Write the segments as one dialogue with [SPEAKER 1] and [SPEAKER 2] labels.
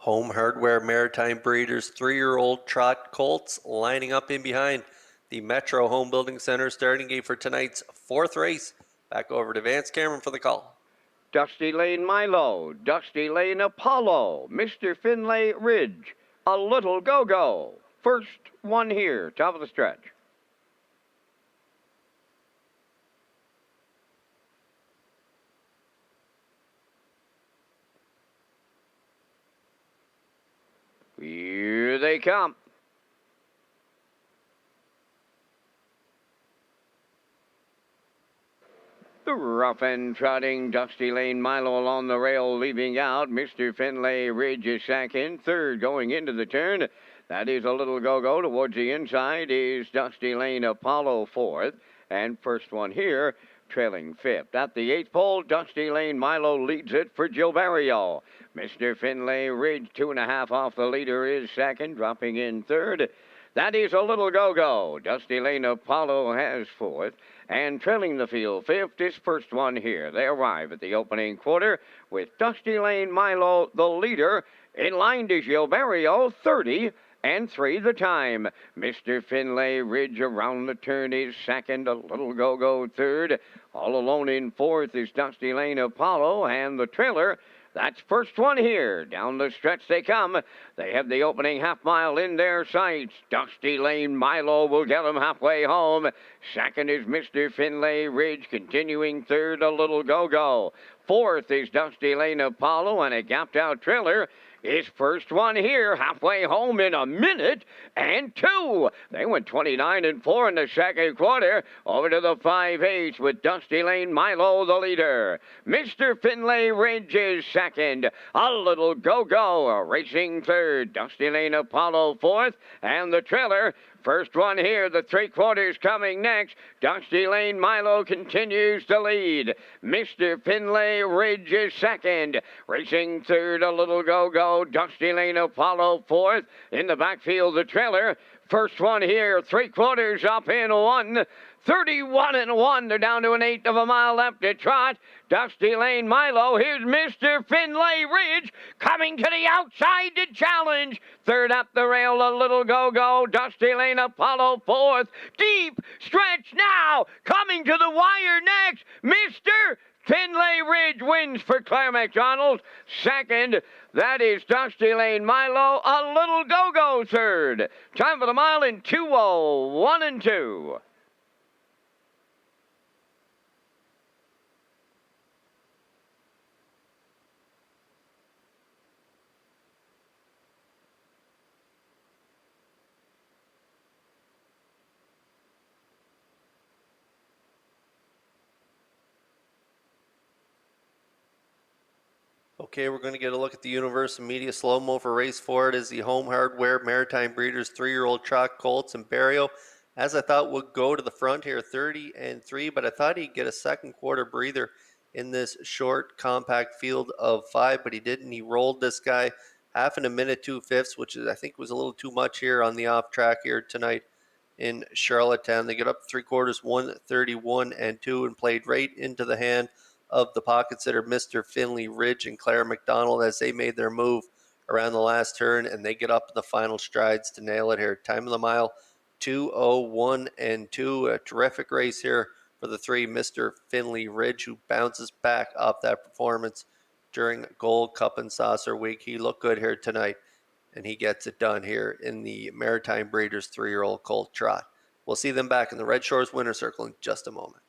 [SPEAKER 1] Home Hardware Maritime Breeders 3-year-old trot colts lining up in behind the Metro Home Building Center starting gate for tonight's fourth race. Back over to Vance Cameron for the call.
[SPEAKER 2] Dusty Lane Milo, Dusty Lane Apollo, Mr. Finlay Ridge, A Little Go-Go. First one here, top of the stretch. Here they come. The rough and trotting Dusty Lane Milo along the rail leaving out. Mr. Finlay Ridge is second. Third going into the turn. That is A Little Go-Go. Towards the inside is Dusty Lane Apollo fourth. And first one here, trailing fifth. At the eighth pole, Dusty Lane Milo leads it for Gilberto. Mr. Finlay Ridge, 2.5 off the leader, is second, dropping in third. That is A Little Go-Go. Dusty Lane Apollo has fourth. And trailing the field fifth is first one here. They arrive at the opening quarter with Dusty Lane Milo, the leader. In line to Gilberto, 30-3 the time. Mr. Finlay Ridge around the turn is second. A Little Go-Go third. All alone in fourth is Dusty Lane Apollo, and the trailer, that's first one here. Down the stretch they come. They have the opening half mile in their sights. Dusty Lane Milo will get them halfway home. Second is Mr. Finlay Ridge. Continuing third, A Little Go-Go. Fourth is Dusty Lane Apollo, and a gapped out trailer is first one here, halfway home in a minute and two. They went 29-4 in the second quarter. Over to the 5/8 with Dusty Lane Milo, the leader. Mr. Finlay Ridge is second. A Little Go-Go racing third. Dusty Lane Apollo fourth. And the trailer, first one here, the three-quarters coming next. Dusty Lane Milo continues to lead. Mr. Finlay Ridge is second. Racing third, A Little Go-Go. Dusty Lane Apollo fourth. In the backfield, the trailer. First one here, three-quarters up in one. 31-1. They're down to an eighth of a mile left to trot. Dusty Lane Milo. Here's Mr. Finlay Ridge coming to the outside to challenge. Third up the rail, A Little Go-Go. Dusty Lane Apollo fourth. Deep stretch now. Coming to the wire next. Mr. Finlay Ridge wins for Claire McDonald. Second, that is Dusty Lane Milo. A Little Go-Go third. Time for the mile in 2:01 2.
[SPEAKER 1] Okay, we're going to get a look at the Universal Media slow-mo for race 4. It is the Home Hardware Maritime Breeders 3-year-old trot colts and Barrio, as I thought would go to the front here, 30-3, but I thought he'd get a second quarter breather in this short, compact field of 5, but he didn't. He rolled this guy half in a minute, 2/5, which is, I think, was a little too much here on the off track here tonight in Charlottetown. They get up 3/4, 1:31-2, and played right into the hand of the pocket sitter, Mr. Finlay Ridge and Claire McDonald, as they made their move around the last turn, and they get up in the final strides to nail it here. Time of the mile, 2:01-2. A terrific race here for the three, Mr. Finlay Ridge, who bounces back off that performance during Gold Cup and Saucer Week. He looked good here tonight, and he gets it done here in the Maritime Breeders 3-year-old colt trot. We'll see them back in the Red Shores Winner's Circle in just a moment.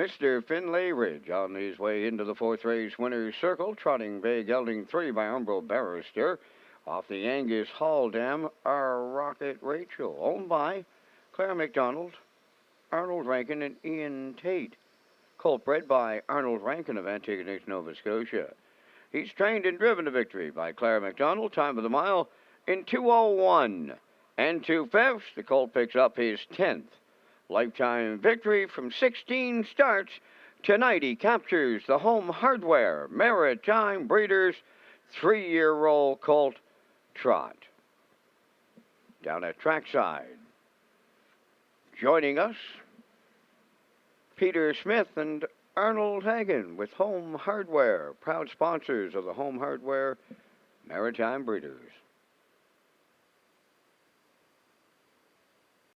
[SPEAKER 2] Mr. Finlay Ridge on his way into the fourth race winner's circle, trotting Bay Gelding 3 by Umbro Barrister. Off the Angus Hall Dam, our Rocket Rachel, owned by Claire McDonald, Arnold Rankin, and Ian Tate. Colt bred by Arnold Rankin of Antigonish, Nova Scotia. He's trained and driven to victory by Claire McDonald, time of the mile in 2:01 and 2/5. The colt picks up his 10th lifetime victory from 16 starts. Tonight he captures the Home Hardware Maritime Breeders 3-year-old colt trot. Down at trackside, joining us, Peter Smith and Arnold Hagen with Home Hardware, proud sponsors of the Home Hardware Maritime Breeders.